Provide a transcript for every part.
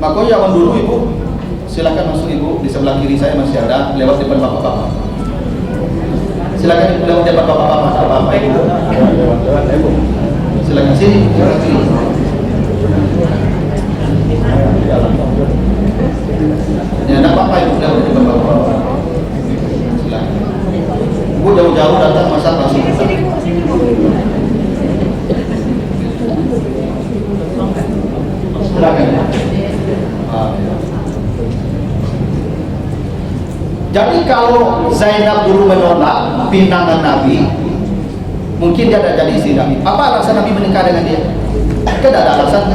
Maka zaman dulu ibu, silakan masuk ibu, di sebelah kiri saya masih ada, lewat depan bapak-bapak. Silakan ibu lewat depan bapak-bapak, bapak ibu. Silakan sini, silakan sini. Ya, ada apa ibu lewat depan bapak-bapak. Silakan. Ibu jauh-jauh datang masa langsung. Silakan. Jadi kalau Zainab dulu menolak pinangan Nabi, mungkin dia tidak jadi istri Nabi. Apa alasan Nabi menikah dengan dia? Tidak ada alasan.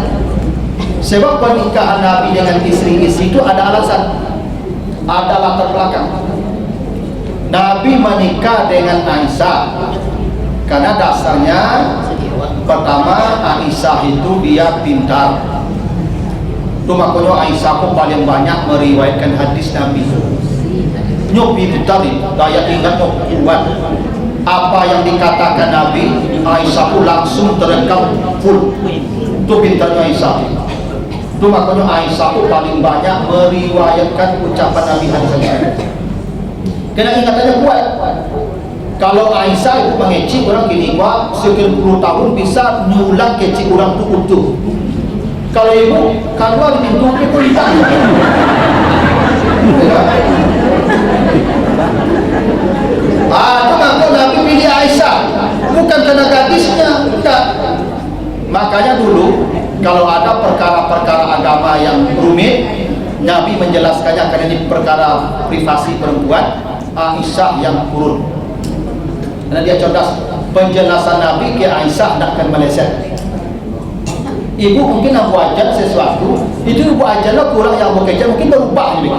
Sebab pernikahan Nabi dengan istri-istri itu ada alasan, ada latar belakang. Nabi menikah dengan Aisyah karena dasarnya pertama Aisyah itu dia pintar. Itu makanya Aisyah pun paling banyak meriwayatkan hadis Nabi. Nyok itu tadi daya ingat nyok kuat. Apa yang dikatakan Nabi, Aisyah pun langsung terekam full. Itu pintarnya Aisyah. Itu makanya Aisyah pun paling banyak meriwayatkan ucapan Nabi hadis. Karena ingatannya kuat. Kalau Aisyah itu mengecik orang gini, wah sekian puluh tahun bisa nyulang kecik orang itu utuh. Kalau ibu, kalau ada pintu itu hitam. Itu ngaku Nabi pilih Aisyah, bukan karena gadisnya, enggak. Makanya dulu kalau ada perkara-perkara agama yang rumit, Nabi menjelaskannya karena ini perkara privasi perempuan, Aisyah yang turun. Karena dia cerdas, penjelasan Nabi ke Aisyah tidak akan meleset. Ibu mungkin aku ajar sesuatu, itu ibu ajarlah kurang yang bekerja mungkin berubah gitu.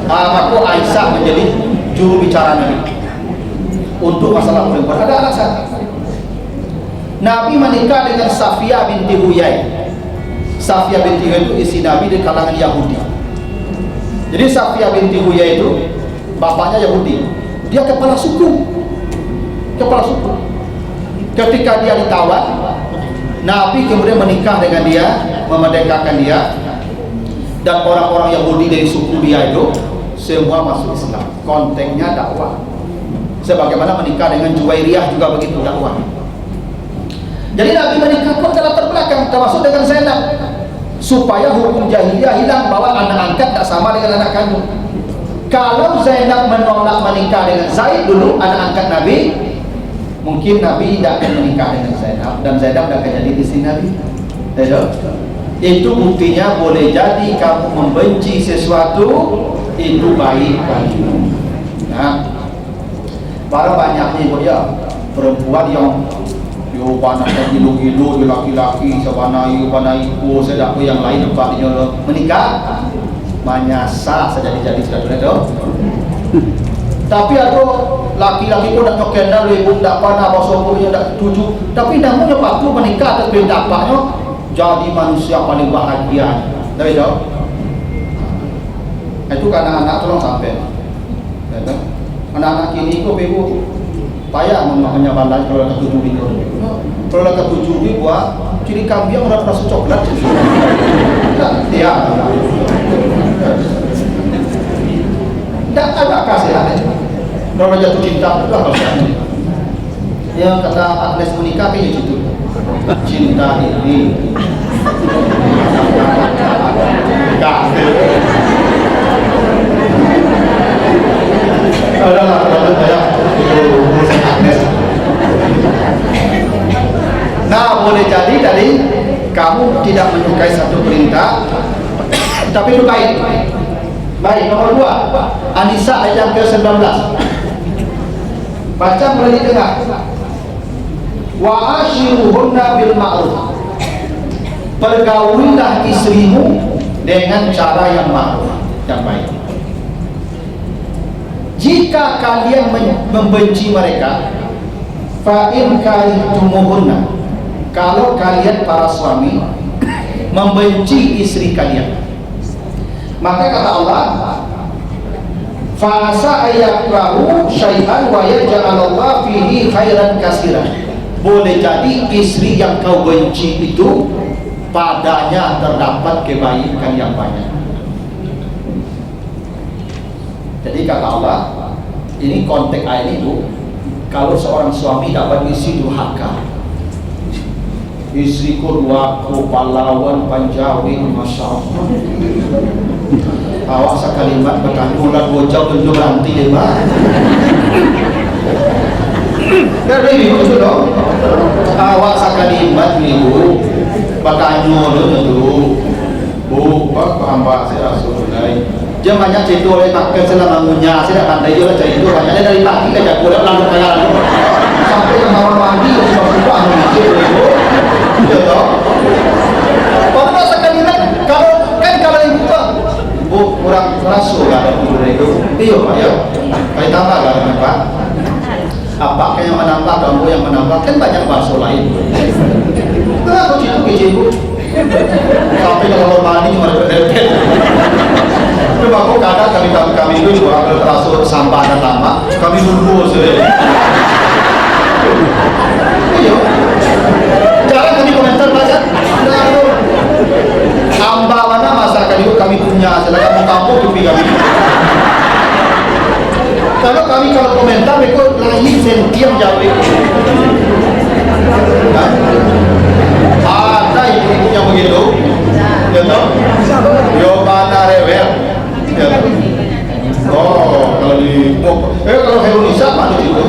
Maka Aisyah menjadi juru bicara Nabi untuk masalah perempuan. Ada alasan. Nabi menikah dengan Safiyah binti Huyai. Safiyah binti Huyai itu istri Nabi di kalangan Yahudi. Jadi Safiyah binti Huyai itu bapaknya Yahudi. Dia kepala suku. Kepala suku. Ketika dia ditawan, Nabi kemudian menikah dengan dia, memerdekakan dia, dan orang-orang Yahudi dari suku dia itu semua masuk Islam. Konteksnya dakwah. Sebagaimana menikah dengan Juwairiyah juga begitu dakwah. Jadi Nabi menikah pun telah terbelakang, termasuk dengan Zainab, supaya hukum jahiliyah hilang bahwa anak angkat tak sama dengan anak kandung. Kalau Zainab menolak menikah dengan Zaid dulu, anak angkat Nabi, mungkin Nabi tidak akan menikah dengan Zainab dan Zainab tidak akan jadi istri Nabi. Itu buktinya boleh jadi kamu membenci sesuatu itu baik bagimu. Nah, para banyaknya ibu ya perempuan yang yo panasnya gilu-gilu laki-laki sebanai ibu sedap yang lain tempatnya menikah menyasa jadi sudah itu. Tapi ada laki-laki pun nak nyokendal ibu tak pernah bosoknya tak tuju, tapi namun waktu menikah atas perintah bapaknya jadi manusia paling bahagia. Tahu tak? Itu karena anak tolong sampai. Anak-anak kini kok ibu payah memakanya bandar kalau ada tujuh itu. Kalau ada tujuh itu buat ciri kambing orang rasa coklat. Dia. Tak ada kasihan. Kalau jatuh cinta itu apa sih? Yang kata Agnes menikah kayak gitu. Cinta ini. Adalah saya urusan Agnes. Nah, boleh jadi tadi kamu tidak menyukai satu perintah, tapi itu baik. Baik, nomor 2 An-Nisa ayat ke-19. Baca mulai di tengah. Wa ashiruhunna bil ma'ruf. Pergaulilah istrimu dengan cara yang ma'ruf, yang baik. Jika kalian membenci mereka, fa in karihtumuhunna, kalau kalian para suami membenci istri kalian, maka kata Allah, fa asa ayakrahu syai'an wa yaj'alallahu fihi khairan katsiran. Boleh jadi istri yang kau benci itu padanya terdapat kebaikan yang banyak. Jadi kata Allah, ini konteks ayat itu, kalau seorang suami dapat isi durhaka, istriku dua pahlawan panjawi, masya Allah, awak sekalimat bahkan bulan bocah tunjuk nanti deh mbak. Dari ibu itu dong, awak sekalimat ibu bahkan dulu bu hamba saya rasulullah. Dia banyak cerita oleh pakai selama munya, saya tak pandai juga cerita banyaknya dari pagi ke jago dan lalu kaya lalu sampai ke kamar mandi cuma buka mengisi ibu, ya toh. Pernah sekali kalau ibu tuh, bu kurang rasul kan itu, iya pak ya, kayak tambah kan pak, apa kayak yang menambah kamu yang menambah kan banyak bakso lain. Nah aku cipu sampai ke kamar mandi cuma repet-repet. Itu aku kadang kami itu juga termasuk sampah dan lama kami nunggu sudah. Iya. Jangan kami komentar baca. Hamba mana masyarakat itu kami punya, sedangkan kampung itu kami. Kalau komentar mereka lain sentiam jauh. Ada ibu-ibu yang begitu, ya toh? Yobana rewel. Ya. Oh, kalau di kalau Indonesia mana itu?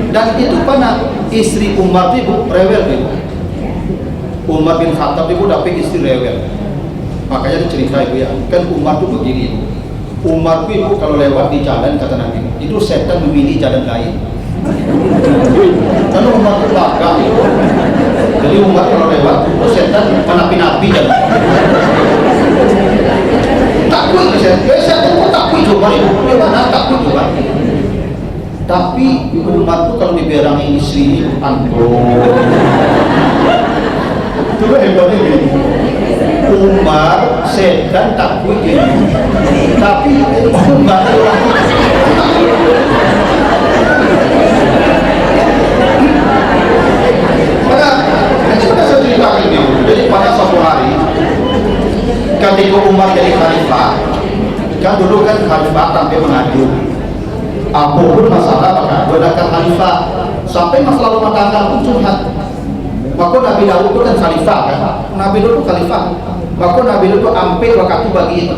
Dan itu pernah istri Umar itu rewel itu. Umar bin Khattab itu dapat istri rewel. Makanya cerita itu ya, kan Umar itu begini. Umar itu kalau lewat di jalan kata Nabi, itu setan memilih jalan lain. Karena Umar itu bangga. Jadi Umar kalau lewat, setan menapi-napi jalan. Takut setan pun takut coba itu. Gimana takut coba? Tapi Umar itu kalau diberangi istri antum. Itu hebatnya gini. Umar setan takut ini. Tapi Umar jadi pada suatu hari ketika Umar jadi khalifah, kan dulu kan khalifah sampai mengadu apapun masalah mengadu dengan khalifah sampai masalah rumah tangga pun curhat. Maka Nabi Daud itu kan khalifah kan, Nabi Daud itu khalifah. Maka Nabi Daud itu hampir waktu bagi itu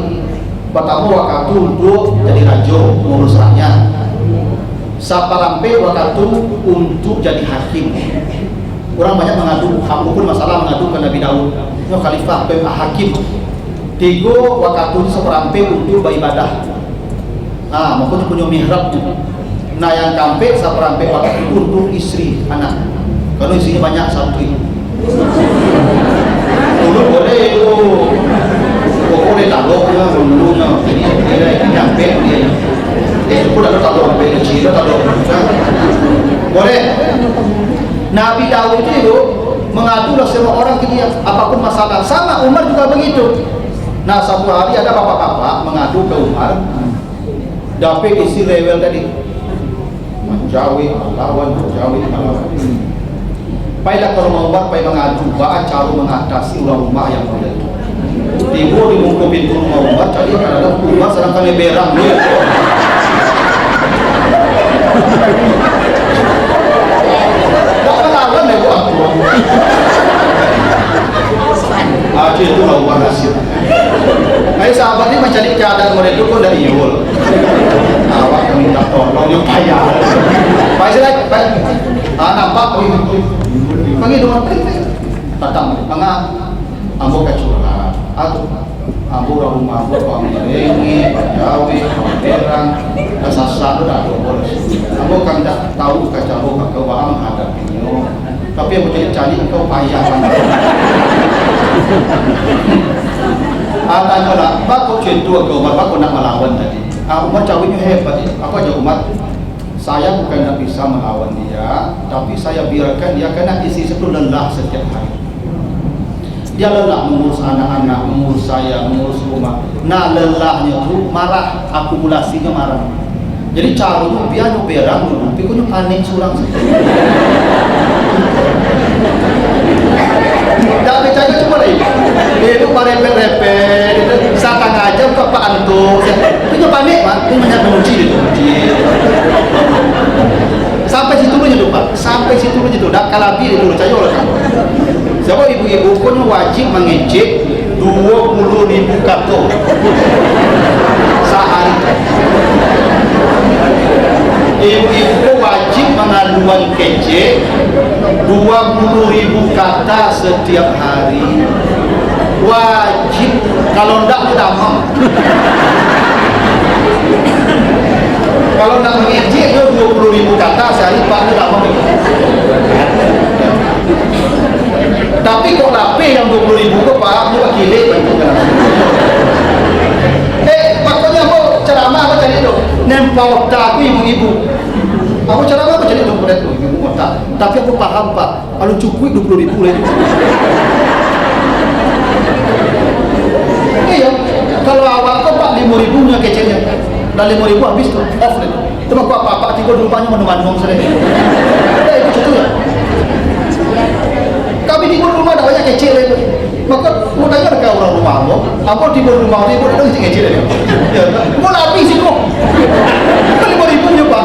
pertama waktu untuk jadi raja mengurus rakyat, sampai waktu untuk jadi hakim. Orang banyak mengadu, apapun masalah mengadu ke Nabi Daud. Itu khalifah, hakim. Tiga waktu seperampe untuk beribadah. Nah, maksudnya punya mihrab. Nah, yang kampe seperampe waktu untuk istri, anak. Kalau isinya banyak satu. Dulu boleh itu, boleh taloknya, dulunya. Jadi dia nyampe dia. Itu pun ada talok, kecil, talok. Boleh. Nabi Daud itu mengadulah semua orang ke dia apapun masalah. Sama Umar juga begitu. Nah satu hari ada bapak-bapak mengadu ke Umar, dapat isi rewel tadi, menjawi melawan. Baiklah kalau Umar pai mengadu, bahkan cara mengatasi rumah yang boleh. Tiba di muka pintu rumah Umar, tadi ada Umar sedangkan berang dia. Aja itu lah Umar hasil. Nah sahabat ini mencari keadaan mereka itu dari Yul. Awak minta tolong dia payah. Baik, nampak panggil dua datang tengah ambo kecurah atau ambo rumah ambo pamirengi panjawi perang kesasar dah boleh ambo kan tak tahu kacau kakak bahang hadapinya tapi yang mencari engkau payah tanya lah bakal contoh ke Umar bakal nak melawan tadi Umar cawinnya hebat ini apa aja Umar saya bukan tak bisa melawan dia, tapi saya biarkan dia karena isi itu lelah setiap hari. Dia lelah mengurus anak-anak, mengurus saya, mengurus rumah. Nah lelahnya itu marah, akumulasinya marah. Jadi caranya biar berang dulu, tapi kau panik surang. Itu merepet-repet, satang aja kok Pak Anto. Itu panik Pak, itu banyak menguji itu. Sampai situ aja tuh Pak, sampai situ aja tuh. Dak kalabi itu percaya oleh kamu. Siapa ibu-ibu pun wajib mengecek 20.000 kartu sehari. Ibu-ibu wajib mengaduan kece 20.000 kata setiap hari. Wajib, kalau enggak tidak mau. Kalau enggak mengecek 20.000 kata sehari Pak tidak mau. Tapi kok lape yang 20.000 kok Pak mau gile makanya mau ceramah apa cari itu nempel otak ibu-ibu. Aku ceramah apa cari itu pada ibu otak. Tapi aku paham Pak, kalau cukup 20.000 lagi. Iya, kalau awal kok Pak 5.000 nya kecilnya, dan 5.000 habis tuh off lagi. Itu mah apa-apa tiba di rumahnya menu-menu sering. Itu cukup ya. Kami di rumah ada banyak kecil itu. Maka mau tanya ke orang rumah lo, apa di rumah ibu ada kecil itu? Mau habis itu. Kan 5.000 Pak.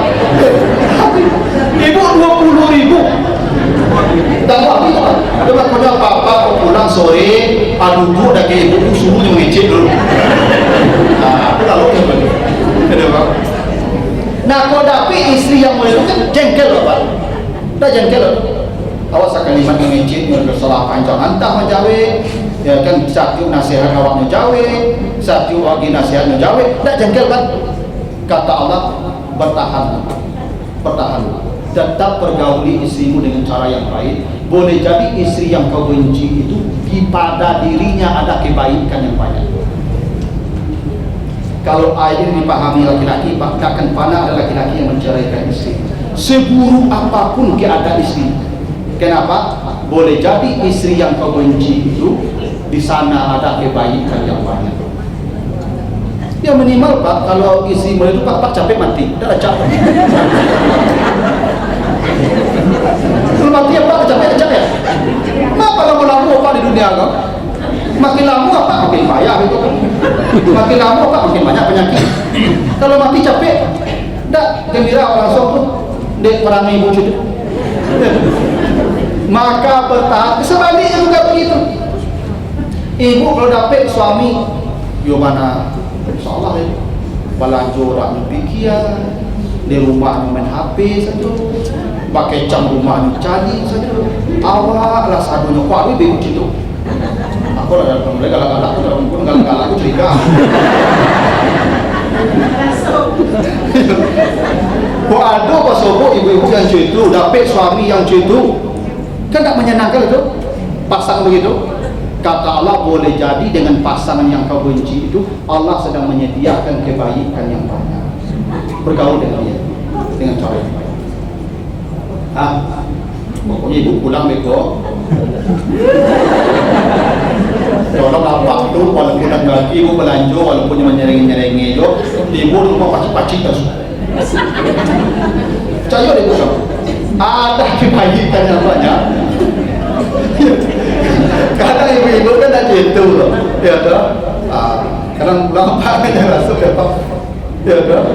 Ibu 20.000. Dan habis Pak. Coba punya papa pulang sore, aduh udah kayak ibu suruh ngecek dulu. Nah, itu lalu Pak. Nah, kalau tapi istri yang mulai itu kan jengkel loh Pak. Udah jengkel loh. Awas kalimat mengecek salah panjang antah menjawe ya kan satu nasihat awaknya jawe satu lagi nasihatnya jawe tidak jengkel kan kata Allah bertahan tetap pergauli istrimu dengan cara yang baik. Boleh jadi istri yang kau benci itu pada dirinya ada kebaikan yang banyak. Kalau ayat ini dipahami laki-laki akan panah ada laki-laki yang menceraikan istri seburuk apapun keadaan istri. Kenapa? Boleh jadi istri yang kau benci itu di sana ada kebaikan yang banyak. Ya minimal Pak, kalau istri mulai itu Pak capek mati, udah capek. Kalau mati ya Pak capek ya. Kenapa lama-lama Pak di dunia kau? Makin lama Pak makin payah itu kan. Makin lama Pak makin banyak penyakit. Kalau mati capek, dah gembira langsung tuh dek perangi ibu cucu. Maka bertahap sebaliknya juga begitu. Ibu kalau dapat suami yo mana insyaallah ya belanja orang pikiran di rumah main HP saja pakai jam rumah cari saja awak lah sadunya kuat ibu gitu aku lah dalam mereka galak-galak aku pun galak-galak aku curiga waduh pas sobo ibu-ibu yang cuitu dapat suami yang cuitu kan tak menyenangkan itu pasangan begitu. Kata Allah boleh jadi dengan pasangan yang kau benci itu Allah sedang menyediakan kebaikan yang banyak. Bergaul dengan dia dengan cara yang baik. Pokoknya ibu pulang beko. Tolong nampak tu walaupun nak lagi ibu belanja walaupun menyereng-nyereng itu ibu rumah pacik-pacik terus. Percaya deh kamu. Ada kebaikan yang banyak. Kadang ibu-ibu kan ada itu loh, ya toh. Kadang pulang apa yang masuk ya toh, ya toh.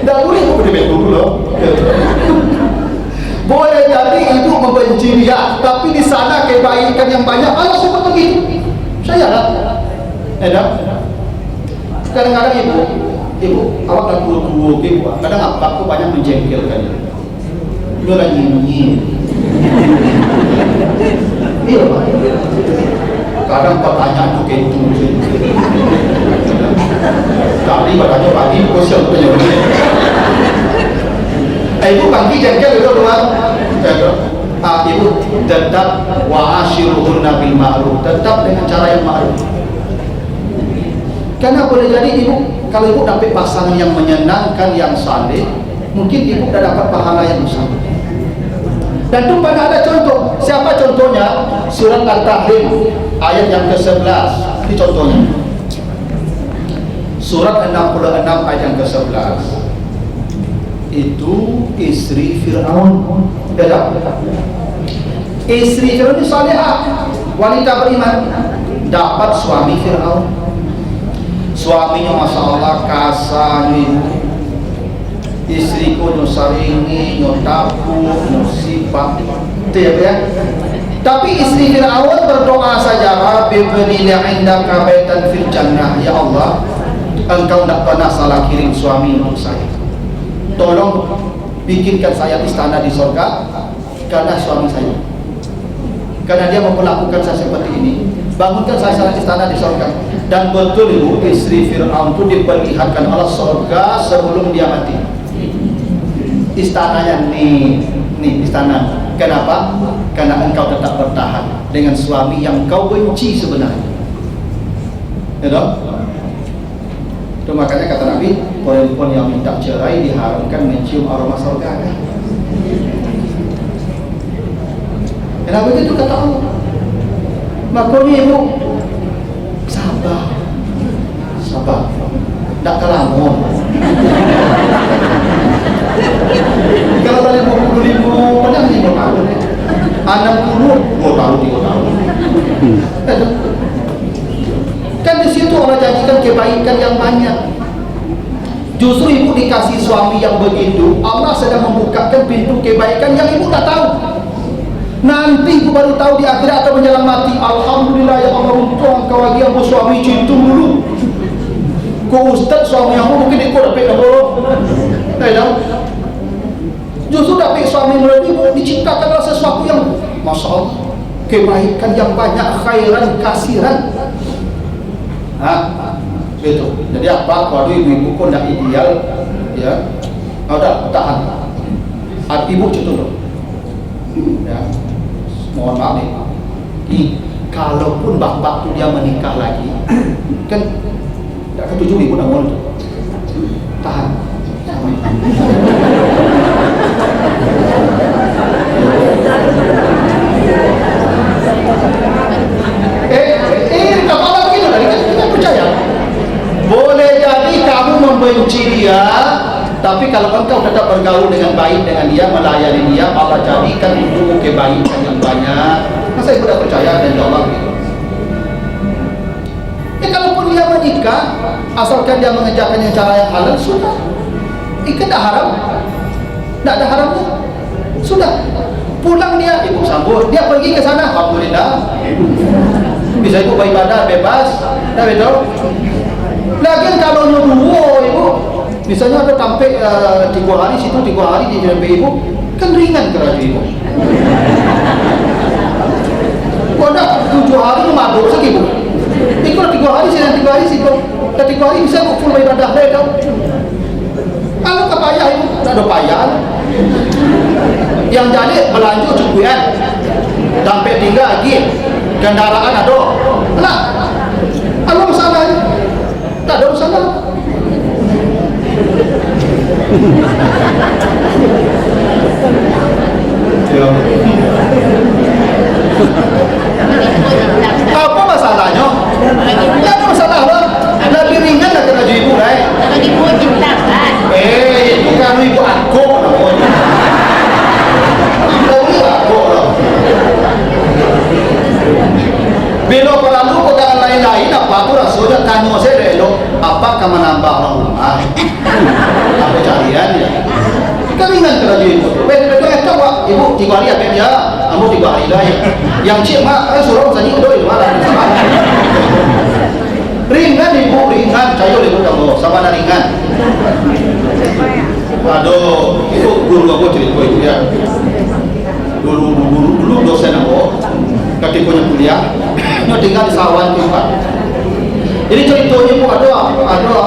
Tidak boleh ibu di betul loh, ya toh. Boleh jadi ibu membenci dia, tapi di sana kebaikan yang banyak. Allah seperti begitu. Saya lah, ya. Kadang-kadang ibu awak dah tua-tua ibu. Kadang apa aku banyak menjengkelkan. Dia lagi nyanyi. Iya Pak. Kadang pertanyaan itu kayak itu. Tadi badannya pagi, kok siap punya begini. Ibu pagi jengkel itu doang. Ibu tetap wa'ashiruhunna bil ma'ruf, tetap dengan cara yang ma'ruf. Karena boleh jadi ibu, kalau ibu dapat pasangan yang menyenangkan, yang saleh, mungkin ibu sudah dapat pahala yang besar. Dan itu pada ada contoh. Siapa contohnya? Surat Al-Tahrim ayat yang ke-11. Ini contohnya. Surat 66 ayat yang ke-11. Itu istri Fir'aun. Beda. Istri Fir'aun ini salihah, wanita beriman. dapat suami Fir'aun. Suaminya Masya Allah kasar, istriku nyosaringi, nyotapu, nyosifat, itu ya. Tapi istri Fir'aun berdoa saja, Rabbi bni indaka baitan fil jannah. Ya Allah, engkau tidak pernah salah kirim suami untuk saya. Tolong bikinkan saya istana di surga karena suami saya. Karena dia memperlakukan saya seperti ini. Bangunkan saya istana di surga. Dan betul ibu, istri Fir'aun itu diperlihatkan oleh surga sebelum dia mati. Istananya nih istana. Kenapa? Karena engkau tetap bertahan dengan suami yang kau benci sebenarnya. Ya dong? Itu makanya kata Nabi, perempuan yang minta cerai diharamkan mencium aroma surga. Kenapa itu kata Allah? Makanya ibu sabar, tidak kelamun. Kalau tadi 20.000 padahal 5 tahun, 60, 2 tahun, 3 tahun. Kan di situ Allah janjikan kebaikan yang banyak. Justru ibu dikasih suami yang begitu, Allah sedang membukakan pintu kebaikan yang ibu tak tahu. Nanti ibu baru tahu di akhirat atau menjelang mati. Alhamdulillah ya Allah, untuk engkau lagi aku suami cintu dulu. Kau ustaz suami aku mungkin ikut dapat nombor. Justru dapat suami melalui ibu diciptakan sesuatu yang Masya Allah, kebaikan yang banyak, khairan kasiran. Gitu. Jadi apa? Kalau ibu-ibu kok tidak ideal, ya, udah tahan. Ibu contoh, ya, mohon maaf nih. Kalaupun bapak tu dia menikah lagi, kan tidak ketujuh ibu nak mohon tahan. Kepala begitu tadi kan kita percaya. Boleh jadi kamu membenci dia, tapi kalau engkau tetap bergaul dengan baik dengan dia, melayani dia, Allah jadikan untukmu kebaikan yang banyak. Masa ibu tidak percaya dan Allah gitu? Kalaupun dia menikah, asalkan dia mengerjakan yang cara yang halal, sudah. Ikan tak haram, tidak ada haramnya. Sudah. Pulang dia, ibu sambut. Dia pergi ke sana, alhamdulillah. Bisa ibu beribadah bebas, dah betul. Lagian kalau nyuruh ibu, misalnya ada sampai 3 hari situ, 3 hari di jalan ibu, kan ringan kerja ibu. Kalau ada 7 hari itu mabuk sekali ibu. Ikut 3 hari sini, 3 hari situ, 3 hari bisa ibu full beribadah betul. Kalau kepayah ibu, tak ada payah. Yang jadi berlanjut cukupan, sampai tinggal lagi. Kendaraan ada, nah, apa masalahnya? Tak ada masalah. Apa masalahnya? Tak ada masalah lah. Lebih ringan lah kena ibu lah. Ibu cinta kan? Itu kan ibu aku namanya. Ibu aku lah. Bila perlu pegangan lain-lain apa tu rasulnya tanya saya dulu, apakah menambah rumah? Apa carian ya? Keringan kerja ibu. Betul coba ibu 3 hari apa dia? Kamu 3 hari dah. Yang cik mak suruh saja doi malah sama. Ringan ibu, ringan. Cayo ibu kamu sama ada ringan. Aduh, ibu guru aku cerita itu ya. Dulu dosen aku ketika kuliah, tinggal di Sawan tempat. Jadi ceritanya itu ada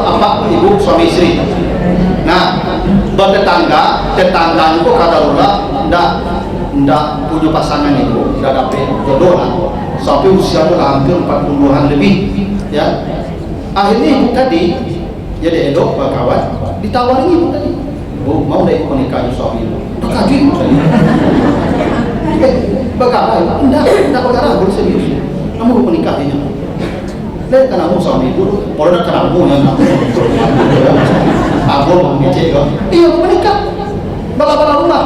apa ibu suami istri. Nah, bertetangga itu kata Allah ndak punya pasangan itu, ndak dapat jodoh lah. Sampai usia hampir 40-an lebih, ya. Akhirnya ibu tadi jadi elok berkawan, ditawarin ibu tadi, oh mau deh menikah suami ibu. Kaget ibu tadi. Bagaimana? Tidak perkara boleh sendiri. Kamu mau menikah ini? Lihat kan kamu suami ibu, kalau nak kamu yang aku mau ngecek kok. Iya menikah, bala-bala rumah.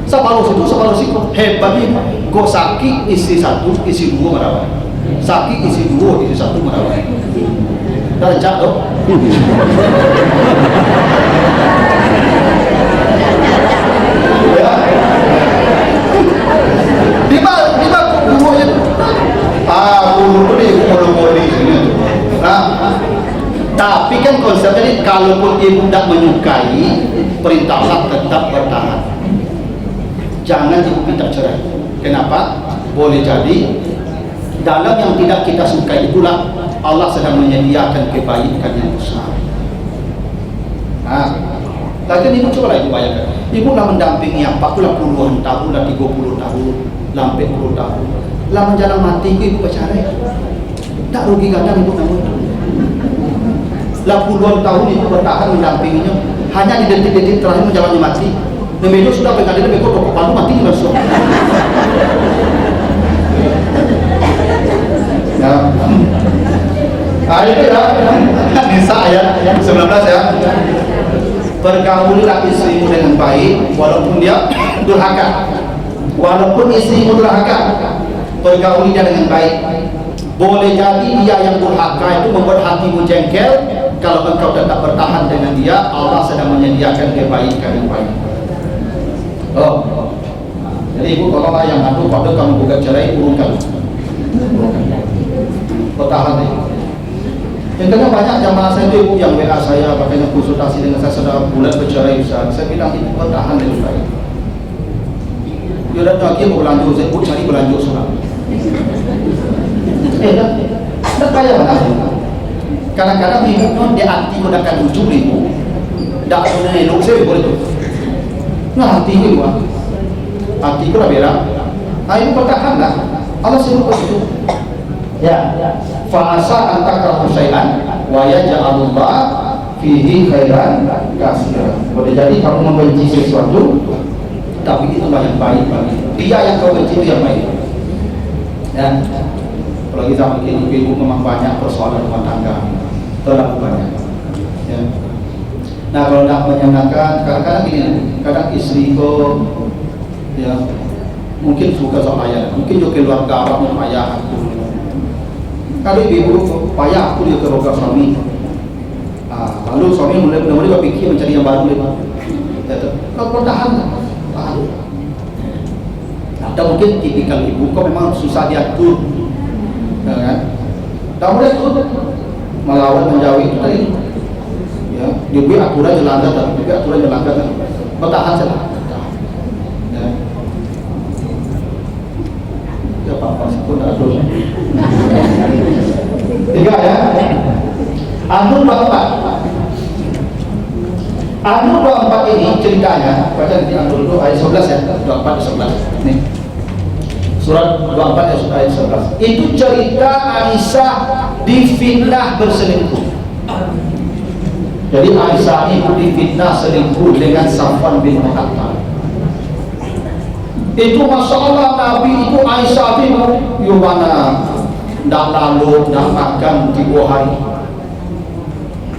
Separuh situ, separuh situ. Hebatnya, kau sakit istri 1, istri 2 merawat. sakit isi 2 isi 1 merawat dah rencana dong. Ya di mana buruhnya buruh itu monopoli nah, tapi kan konsepnya ini kalaupun ibu tidak menyukai perintah Allah tetap bertahan, jangan ibu minta cerai. Kenapa? Boleh jadi dalam yang tidak kita sukai itulah Allah sedang menyediakan kebaikan yang besar. Nah, lagi ibu coba ibu bayangkan, ibu lah mendampingi apa pula puluhan tahun, lah 30 tahun, sampai 10 tahun, lah menjelang mati ibu bercerai, tak rugi kadang ibu namun lah puluhan tahun ibu bertahan mendampinginya, hanya di detik-detik terakhir menjalannya mati. Nemelo sudah pegadaian beko rokok palu mati langsung. Ya. Itu ya, Nisa ayat 19 ya. Pergaulilah istrimu dengan baik walaupun dia durhaka. Walaupun istrimu durhaka, pergauli dia dengan baik. Boleh jadi dia yang durhaka itu membuat hatimu jengkel. Kalau engkau tetap bertahan dengan dia, Allah sedang menyediakan kebaikan yang baik. Jadi ibu kalau yang ngadu pada kamu gugat cerai urungkan. Bertahan deh. Yang kedua banyak jamaah saya itu ibu yang WA saya, makanya konsultasi dengan saya sudah bulan bercerai Ustaz. Saya bilang ibu bertahan dengan baik. Dia datang lagi mau belanja, saya pun cari belanja surat. Tak payah mana? Kadang-kadang ibu non dia hati gunakan ujung ibu, tak punya elok saya boleh tu. Nah hati ibu hati ibu lah bela. Ibu bertahan lah. Allah suruh begitu. Ya. Fa'asa antakrahu syai'an wa yaj'alullah fihi khairan katsiran. Boleh jadi kamu membenci sesuatu, tapi itu yang baik bagi dia yang kau benci itu yang baik. Ya. Apalagi zaman ini ibu memang banyak persoalan rumah tangga, terlalu banyak. Ya. Nah kalau nak menyenangkan, kadang-kadang gini, kadang istri kau, ya mungkin suka sama ayah, mungkin juga keluarga abang ayah aku. Kalau ibu payah aku dia keroga suami, lalu suami mulai berpikir mencari yang baru lagi. Kalau tahan. Atau mungkin tipikal ibu kau memang susah diatur, kan? Tak boleh tu melawan menjauhi itu tadi. Ya, dia beri aturan jelanggar, tapi juga aturan jelanggar kan. Bertahan saja. Ya. Ya apa-apa pun tak ada. Tiga ya. An-Nur 24. An-Nur 24 ini ceritanya, baca di An-Nur itu ayat 11 ya, 24 11. Nih. Surat 24 ayat 11. Itu cerita Aisyah difitnah berselingkuh. Jadi Aisyah itu difitnah selingkuh dengan Safwan bin Mu'attal. Itu Masya Allah Nabi itu Aisyah itu yumana tidak lalu, tidak makan 3 hari.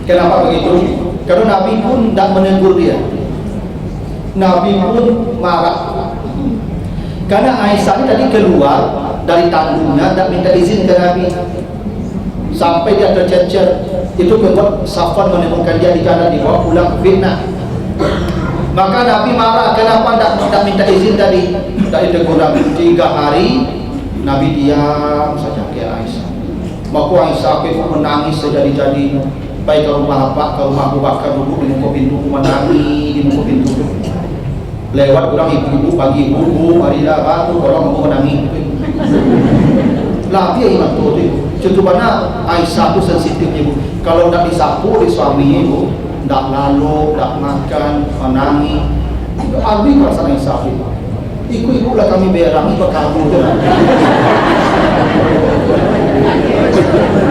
Kenapa begitu? Karena Nabi pun tidak menegur dia. Nabi pun marah. Karena Aisyah ini tadi keluar dari tandungnya, tidak minta izin ke Nabi. Sampai dia tercecer. Itu membuat Safwan menemukan dia di jalan, dibawa pulang fitnah. Maka Nabi marah, kenapa tidak minta izin tadi? Dari tegur Nabi 3 hari, Nabi diam saja ke Aisyah. Maka Aisyah pun menangis sejadi-jadi. Baik ke rumah apa, ke rumah Abu Bakar duduk di muka pintu, menangis di muka pintu. Lewat orang ibu-ibu pagi, ibu hari dah baru orang mau menangis. Lah dia ingat tu tu. Contoh mana Aisyah tu sensitifnya ibu. Kalau tak disapu oleh suami ibu, tak lalu, tak makan, menangis. Habis perasaan Aisyah itu. Ibu-ibu lah kami berangi berkamu tu.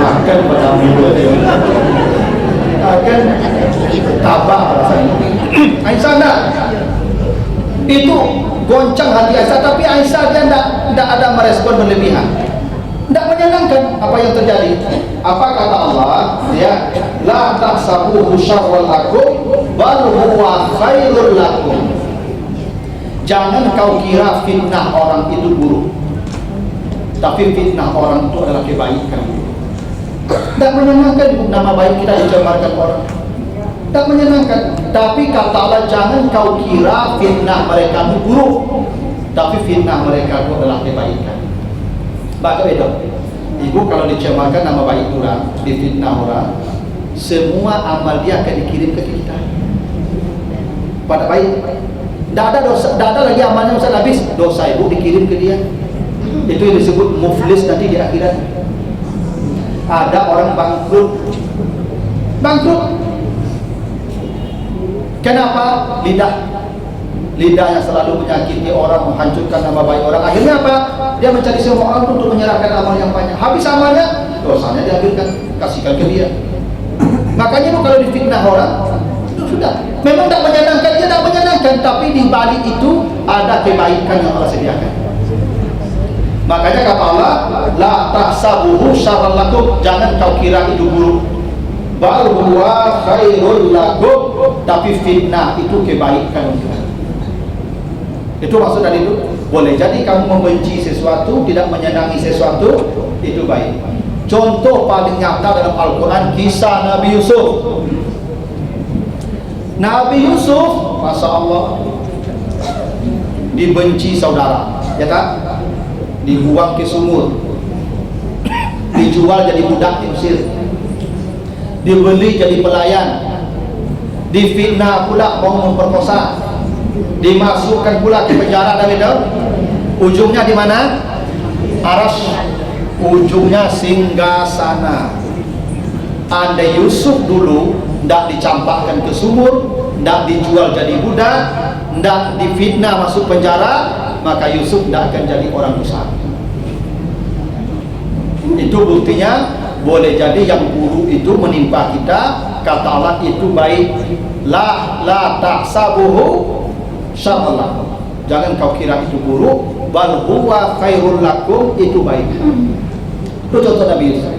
Makan pada minggu tu. Akan tabah rasanya. Aisyah tak. Itu goncang hati Aisyah, tapi Aisyah dia tidak ada merespon berlebihan, tidak menyenangkan apa yang terjadi. Apa kata Allah? Ya, la tahsabuhu syarran lakum bal huwa khairul lakum. Jangan kau kira fitnah orang itu buruk, tapi fitnah orang itu adalah kebaikan. Tak menyenangkan nama baik kita dicemarkan orang, tak menyenangkan. Tapi kata Allah, jangan kau kira fitnah mereka itu buruk, tapi fitnah mereka itu adalah kebaikan. Maka itu, ibu kalau dicemarkan nama baik orang, difitnah orang, semua amal dia akan dikirim ke kita. Pada baik, tidak ada dosa, tidak ada lagi amalnya usah habis, dosa ibu dikirim ke dia. Itu yang disebut muflis nanti di akhirat. Ada orang bangkrut. Kenapa? Lidah yang selalu menyakiti orang, menghancurkan nama baik orang. Akhirnya apa? Dia mencari semua orang untuk menyerahkan amal yang banyak. Habis amalnya, dosanya diambilkan, kasihkan ke dia. Makanya kalau difitnah orang, itu sudah. Memang tak menyenangkan, dia tak menyenangkan, tapi di balik itu ada kebaikan yang Allah sediakan. Makanya kata Allah, la tahsabuhu syarran lakum, jangan kau kira itu buruk, bal huwa khairul lakum, tapi fitnah itu kebaikan untuk kita. Itu maksud dari itu. Boleh jadi kamu membenci sesuatu, tidak menyenangi sesuatu, itu baik. Contoh paling nyata dalam Al-Quran, kisah Nabi Yusuf. Nabi Yusuf, Masya Allah, dibenci saudara, ya kan? Dibuang ke sumur, dijual jadi budak di Mesir, dibeli jadi pelayan, difitnah pula mau memperkosa, dimasukkan pula ke penjara. Dan ujungnya di mana? Aras, ujungnya singgasana. Andai Yusuf dulu tidak dicampakkan ke sumur, tidak dijual jadi budak, tidak difitnah masuk penjara, maka Yusuf tidak akan jadi orang besar. Itu buktinya, boleh jadi yang buruk itu menimpa kita, kata Allah itu baik. La tahsabuhu syarran lakum, jangan kau kira itu buruk, bal huwa khairul lakum, itu baik. Itu contoh Nabi Yusuf.